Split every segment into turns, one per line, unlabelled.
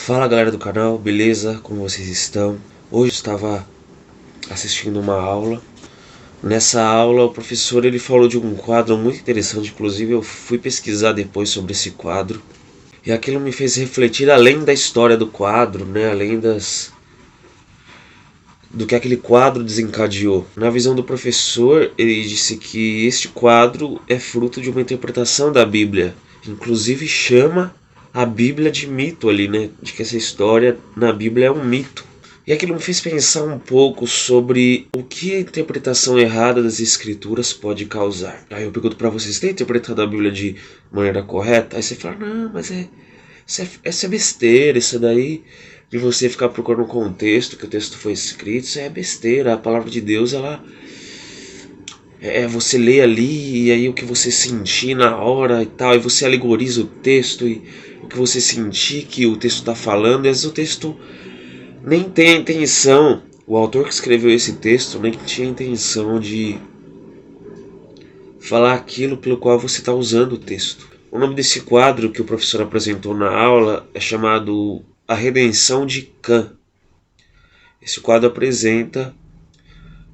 Fala galera do canal, beleza? Como vocês estão? Hoje eu estava assistindo uma aula. Nessa aula o professor ele falou de um quadro muito interessante, inclusive eu fui pesquisar depois sobre esse quadro. E aquilo me fez refletir além da história do quadro, né? Além do que aquele quadro desencadeou. Na visão do professor, ele disse que este quadro é fruto de uma interpretação da Bíblia. Inclusive chama a Bíblia de mito ali, né? De que essa história na Bíblia é um mito. E aquilo me fez pensar um pouco sobre o que a interpretação errada das escrituras pode causar. Aí eu pergunto pra vocês, tem interpretado a Bíblia de maneira correta? Aí você fala, não, mas essa é besteira, isso daí de você ficar procurando o contexto que o texto foi escrito, isso é besteira. A palavra de Deus, ela você lê ali e aí o que você sentir na hora e tal, e você alegoriza o texto e o que você sentir que o texto está falando, e às vezes o texto nem tem a intenção, o autor que escreveu esse texto nem tinha a intenção de falar aquilo pelo qual você está usando o texto. O nome desse quadro que o professor apresentou na aula é chamado A Redenção de Cã. Esse quadro apresenta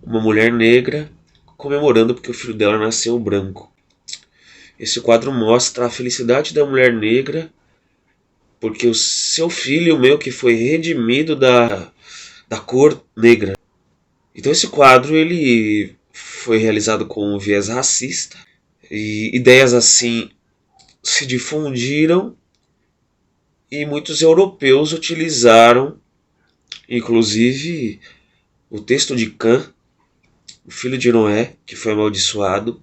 uma mulher negra comemorando porque o filho dela nasceu branco. Esse quadro mostra a felicidade da mulher negra porque o seu filho, o meu, que foi redimido da cor negra. Então esse quadro ele foi realizado com um viés racista e ideias assim se difundiram e muitos europeus utilizaram, inclusive, o texto de Cã, o filho de Noé, que foi amaldiçoado,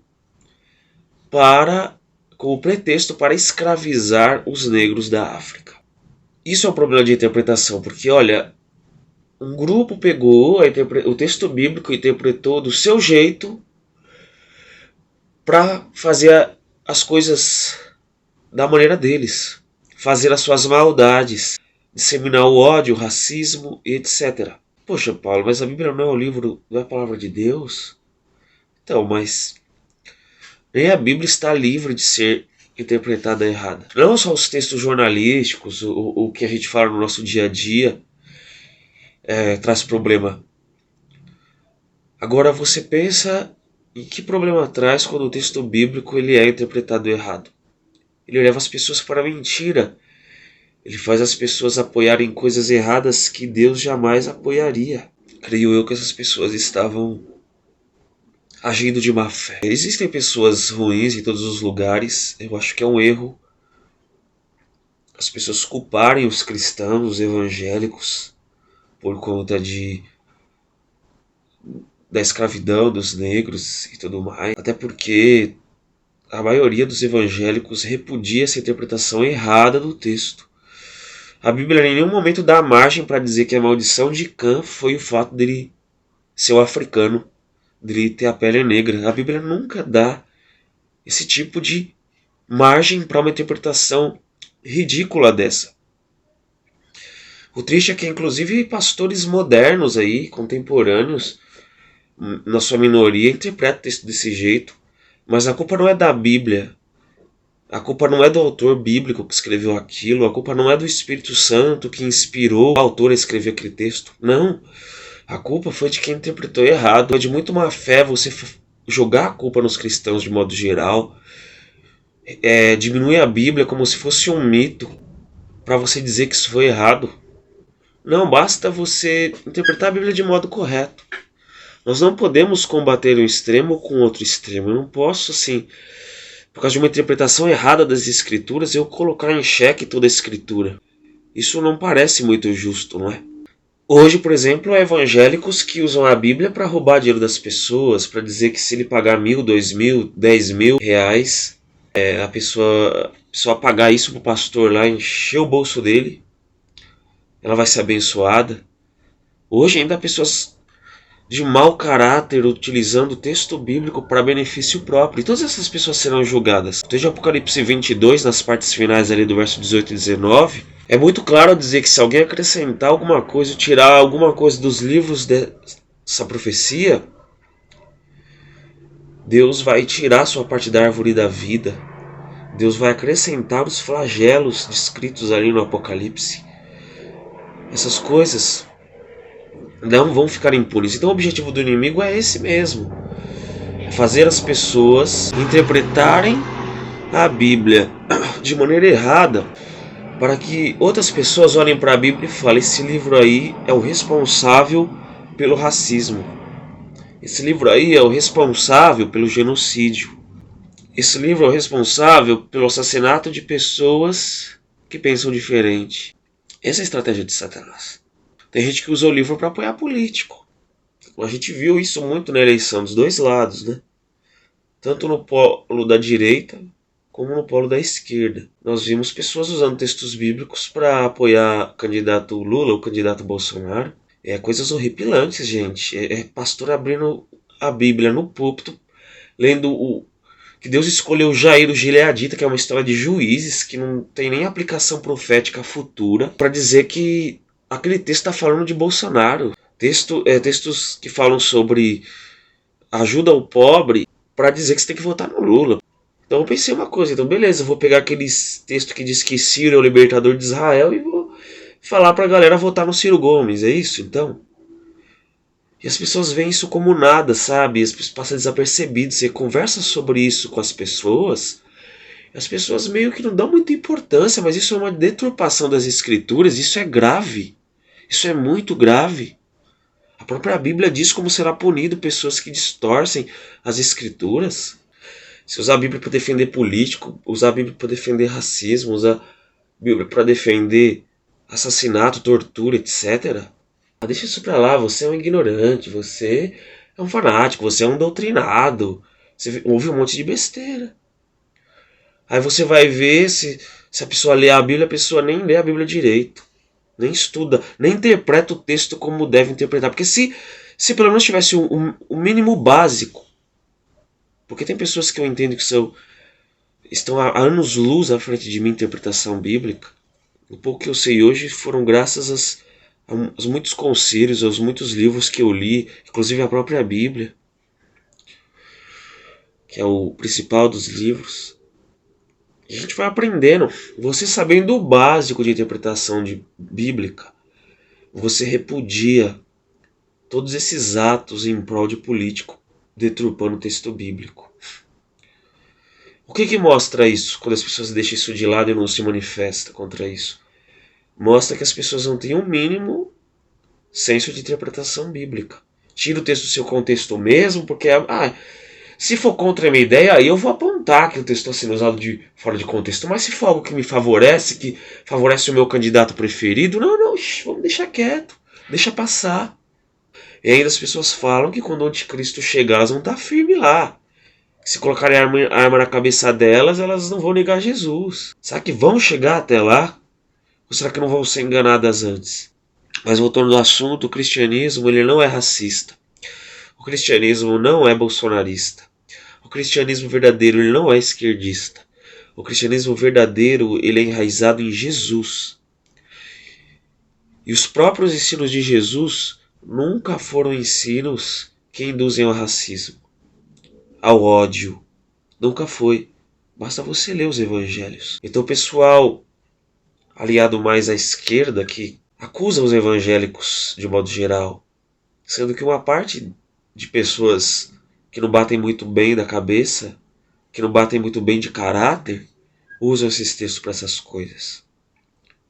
com o pretexto para escravizar os negros da África. Isso é um problema de interpretação, porque olha, um grupo pegou o texto bíblico e interpretou do seu jeito para fazer as coisas da maneira deles, fazer as suas maldades, disseminar o ódio, o racismo, etc. Poxa, Paulo, mas a Bíblia não é o livro, não é a palavra de Deus? Então, mas nem a Bíblia está livre de ser interpretada errada. Não só os textos jornalísticos, o que a gente fala no nosso dia a dia, traz problema. Agora você pensa em que problema traz quando o texto bíblico ele é interpretado errado. Ele leva as pessoas para a mentira. Ele faz as pessoas apoiarem coisas erradas que Deus jamais apoiaria. Creio eu que essas pessoas estavam agindo de má fé. Existem pessoas ruins em todos os lugares. Eu acho que é um erro as pessoas culparem os cristãos, os evangélicos, por conta da escravidão dos negros e tudo mais. Até porque a maioria dos evangélicos repudia essa interpretação errada do texto. A Bíblia em nenhum momento dá margem para dizer que a maldição de Cã foi o fato dele ser um africano, dele ter a pele negra. A Bíblia nunca dá esse tipo de margem para uma interpretação ridícula dessa. O triste é que inclusive pastores modernos aí, contemporâneos, na sua minoria, interpretam o texto desse jeito. Mas a culpa não é da Bíblia. A culpa não é do autor bíblico que escreveu aquilo. A culpa não é do Espírito Santo que inspirou o autor a escrever aquele texto. Não. A culpa foi de quem interpretou errado. É de muito má fé você jogar a culpa nos cristãos de modo geral. Diminuir a Bíblia como se fosse um mito para você dizer que isso foi errado. Não, basta você interpretar a Bíblia de modo correto. Nós não podemos combater um extremo com outro extremo. Eu não posso, assim, por causa de uma interpretação errada das escrituras, eu colocar em xeque toda a escritura. Isso não parece muito justo, não é? Hoje, por exemplo, há evangélicos que usam a Bíblia para roubar dinheiro das pessoas, para dizer que se ele pagar 1.000, 2.000, 10.000 reais, a pessoa pagar isso para o pastor lá, encher o bolso dele, ela vai ser abençoada. Hoje ainda há pessoas de mau caráter utilizando o texto bíblico para benefício próprio. E todas essas pessoas serão julgadas. Desde Apocalipse 22, nas partes finais ali do verso 18 e 19, é muito claro dizer que se alguém acrescentar alguma coisa, tirar alguma coisa dos livros dessa profecia, Deus vai tirar sua parte da árvore da vida. Deus vai acrescentar os flagelos descritos ali no Apocalipse. essas coisas não vão ficar impunes. Então o objetivo do inimigo é esse mesmo: fazer as pessoas interpretarem a Bíblia de maneira errada, para que outras pessoas olhem para a Bíblia e falem: esse livro aí é o responsável pelo racismo, esse livro aí é o responsável pelo genocídio, esse livro é o responsável pelo assassinato de pessoas que pensam diferente. Essa é a estratégia de Satanás. Tem gente que usa o livro para apoiar político. A gente viu isso muito na eleição dos dois lados, né? Tanto no polo da direita como no polo da esquerda. Nós vimos pessoas usando textos bíblicos para apoiar o candidato Lula, o candidato Bolsonaro. Coisas horripilantes, gente. Pastor abrindo a Bíblia no púlpito, lendo que Deus escolheu Jair o Gileadita, que é uma história de juízes, que não tem nem aplicação profética futura, para dizer que aquele texto está falando de Bolsonaro. Textos que falam sobre ajuda ao pobre, para dizer que você tem que votar no Lula. Então eu pensei uma coisa, então beleza, eu vou pegar aqueles textos que diz que Ciro é o libertador de Israel e vou falar pra galera votar no Ciro Gomes, é isso então? E as pessoas veem isso como nada, sabe? As pessoas passam desapercebido. Você conversa sobre isso com as pessoas meio que não dão muita importância, mas isso é uma deturpação das escrituras, isso é grave. Isso é muito grave. A própria Bíblia diz como será punido pessoas que distorcem as escrituras. Se usar a Bíblia para defender político, usar a Bíblia para defender racismo, usar a Bíblia para defender assassinato, tortura, etc. Deixa isso pra lá, você é um ignorante, você é um fanático, você é um doutrinado. Você ouve um monte de besteira. Aí você vai ver se a pessoa lê a Bíblia, a pessoa nem lê a Bíblia direito. Nem estuda, nem interpreta o texto como deve interpretar. Porque se pelo menos tivesse o mínimo básico. Porque tem pessoas que eu entendo que estão há anos-luz à frente de minha interpretação bíblica. O pouco que eu sei hoje foram graças aos muitos concílios, aos muitos livros que eu li, inclusive a própria Bíblia, que é o principal dos livros. E a gente vai aprendendo. Você sabendo o básico de interpretação bíblica, você repudia todos esses atos em prol de político, deturpando o texto bíblico. O que mostra isso, quando as pessoas deixam isso de lado e não se manifestam contra isso? Mostra que as pessoas não têm um mínimo senso de interpretação bíblica. Tira o texto do seu contexto mesmo, porque se for contra a minha ideia, aí eu vou apontar que o texto está sendo usado de fora de contexto. Mas se for algo que me favorece, que favorece o meu candidato preferido, não, vamos deixar quieto, deixa passar. E ainda as pessoas falam que quando o anticristo chegar, elas vão estar firmes lá. Se colocarem a arma na cabeça delas, elas não vão negar Jesus. Será que vão chegar até lá? Ou será que não vão ser enganadas antes? Mas voltando ao assunto, o cristianismo ele não é racista. O cristianismo não é bolsonarista. O cristianismo verdadeiro ele não é esquerdista. O cristianismo verdadeiro ele é enraizado em Jesus. E os próprios ensinos de Jesus nunca foram ensinos que induzem ao racismo, ao ódio. Nunca foi. Basta você ler os evangelhos. Então o pessoal aliado mais à esquerda que acusa os evangélicos de modo geral, sendo que uma parte de pessoas que não batem muito bem da cabeça, que não batem muito bem de caráter, usam esses textos para essas coisas.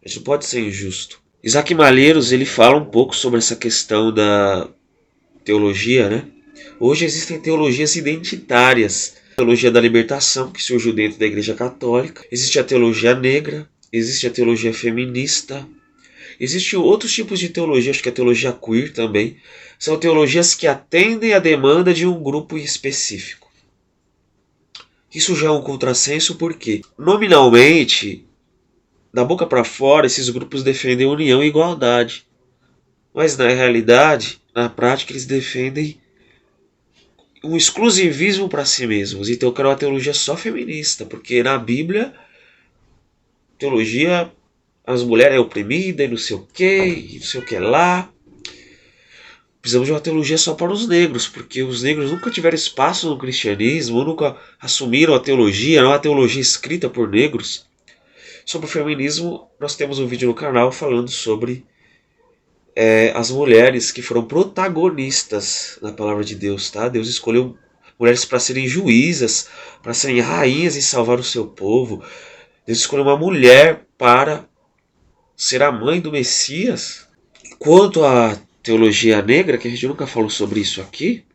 A gente não pode ser injusto. Isaac Malheiros ele fala um pouco sobre essa questão da teologia, né? Hoje existem teologias identitárias. A teologia da libertação, que surgiu dentro da Igreja Católica. Existe a teologia negra, existe a teologia feminista. Existem outros tipos de teologia, acho que a teologia queer também. São teologias que atendem à demanda de um grupo específico. Isso já é um contrassenso porque, nominalmente, da boca para fora, esses grupos defendem união e igualdade. Mas na realidade, na prática, eles defendem um exclusivismo para si mesmos. Então eu quero uma teologia só feminista, porque na Bíblia, teologia, as mulheres é oprimida e não sei o que, e não sei o que lá. Precisamos de uma teologia só para os negros, porque os negros nunca tiveram espaço no cristianismo, nunca assumiram a teologia, não é uma teologia escrita por negros. Sobre o feminismo, nós temos um vídeo no canal falando sobre as mulheres que foram protagonistas na palavra de Deus, tá? Deus escolheu mulheres para serem juízas, para serem rainhas e salvar o seu povo. Deus escolheu uma mulher para ser a mãe do Messias. Quanto à teologia negra, que a gente nunca falou sobre isso aqui,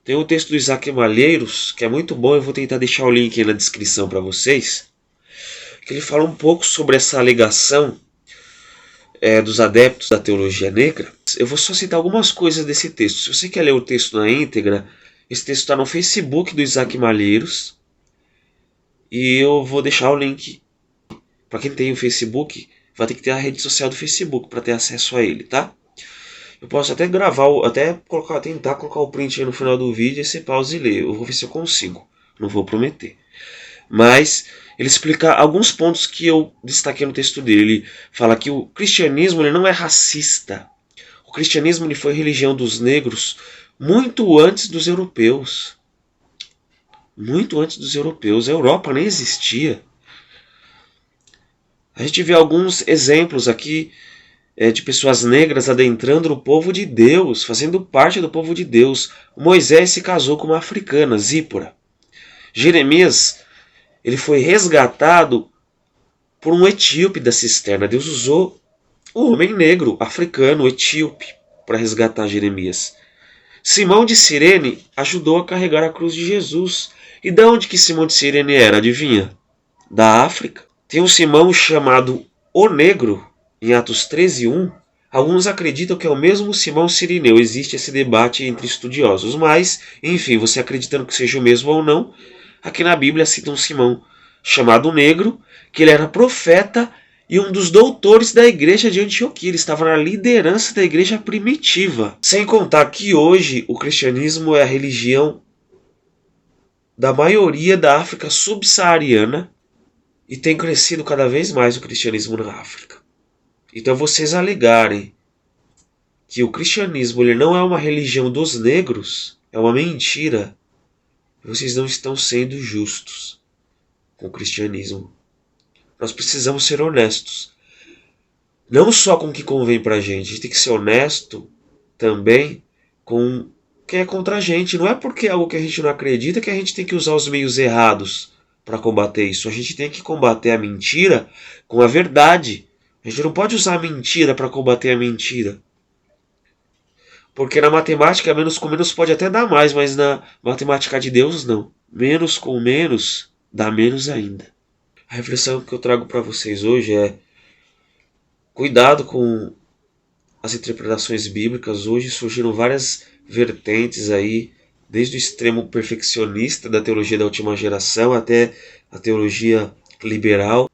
tem um texto do Isaac Malheiros, que é muito bom, eu vou tentar deixar o link aí na descrição para vocês, que ele fala um pouco sobre essa alegação dos adeptos da teologia negra. Eu vou só citar algumas coisas desse texto. Se você quer ler o texto na íntegra, esse texto está no Facebook do Isaac Malheiros, e eu vou deixar o link. Para quem tem o Facebook, vai ter que ter a rede social do Facebook para ter acesso a ele, tá? Eu posso até gravar, tentar colocar o print aí no final do vídeo e você pausa e lê. Eu vou ver se eu consigo, não vou prometer. Mas ele explica alguns pontos que eu destaquei no texto dele. Ele fala que o cristianismo ele não é racista. O cristianismo ele foi religião dos negros muito antes dos europeus. Muito antes dos europeus. A Europa nem existia. A gente vê alguns exemplos aqui de pessoas negras adentrando o povo de Deus, fazendo parte do povo de Deus. Moisés se casou com uma africana, Zípora. Jeremias ele foi resgatado por um etíope da cisterna. Deus usou um homem negro, africano, etíope, para resgatar Jeremias. Simão de Cirene ajudou a carregar a cruz de Jesus. E de onde que Simão de Cirene era? Adivinha? Da África. Tem um Simão chamado O Negro, em Atos 13:1. Alguns acreditam que é o mesmo Simão Cirineu. Existe esse debate entre estudiosos. Mas, enfim, você acreditando que seja o mesmo ou não, aqui na Bíblia cita um Simão chamado Negro, que ele era profeta e um dos doutores da igreja de Antioquia. Ele estava na liderança da igreja primitiva. Sem contar que hoje o cristianismo é a religião da maioria da África subsaariana e tem crescido cada vez mais o cristianismo na África. Então vocês alegarem que o cristianismo ele não é uma religião dos negros, é uma mentira. Vocês não estão sendo justos com o cristianismo. Nós precisamos ser honestos. Não só com o que convém pra gente. A gente tem que ser honesto também com quem é contra a gente. Não é porque é algo que a gente não acredita que a gente tem que usar os meios errados para combater isso. A gente tem que combater a mentira com a verdade. A gente não pode usar a mentira para combater a mentira. Porque na matemática, menos com menos pode até dar mais, mas na matemática de Deus, não. Menos com menos dá menos ainda. A reflexão que eu trago para vocês hoje é: cuidado com as interpretações bíblicas. Hoje surgiram várias vertentes aí, desde o extremo perfeccionista da teologia da última geração até a teologia liberal.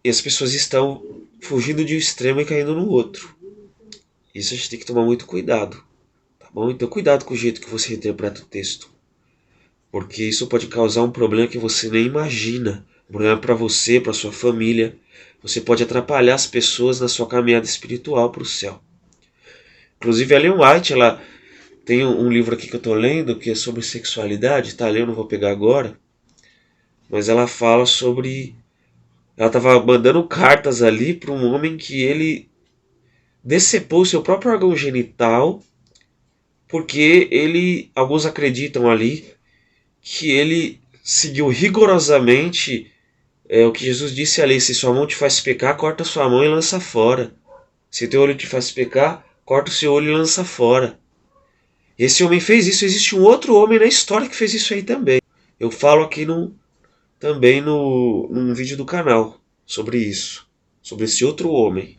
E as pessoas estão fugindo de um extremo e caindo no outro. Isso a gente tem que tomar muito cuidado. Tá bom? Então cuidado com o jeito que você interpreta o texto. Porque isso pode causar um problema que você nem imagina. Um problema para você, para sua família. Você pode atrapalhar as pessoas na sua caminhada espiritual para o céu. Inclusive a Ellen White, ela tem um livro aqui que eu estou lendo que é sobre sexualidade. Tá? Eu não vou pegar agora. Mas ela fala sobre... Ela estava mandando cartas ali para um homem que ele decepou seu próprio órgão genital, porque ele, alguns acreditam ali, que ele seguiu rigorosamente o que Jesus disse ali: se sua mão te faz pecar, corta sua mão e lança fora. Se teu olho te faz pecar, corta o seu olho e lança fora. Esse homem fez isso. Existe um outro homem na história que fez isso aí também. Eu falo aqui também num vídeo do canal sobre isso, sobre esse outro homem.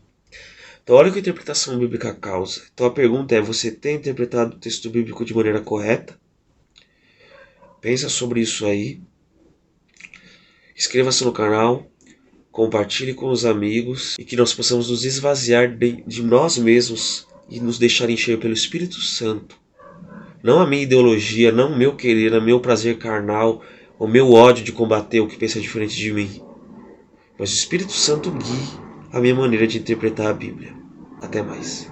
Então olha o que a interpretação bíblica causa. Então a pergunta é: você tem interpretado o texto bíblico de maneira correta? Pensa sobre isso aí. Inscreva-se no canal, compartilhe com os amigos e que nós possamos nos esvaziar de nós mesmos e nos deixar encher pelo Espírito Santo. Não a minha ideologia, não o meu querer, o meu prazer carnal, o meu ódio de combater o que pensa diferente de mim. Mas o Espírito Santo guie a minha maneira de interpretar a Bíblia. Até mais.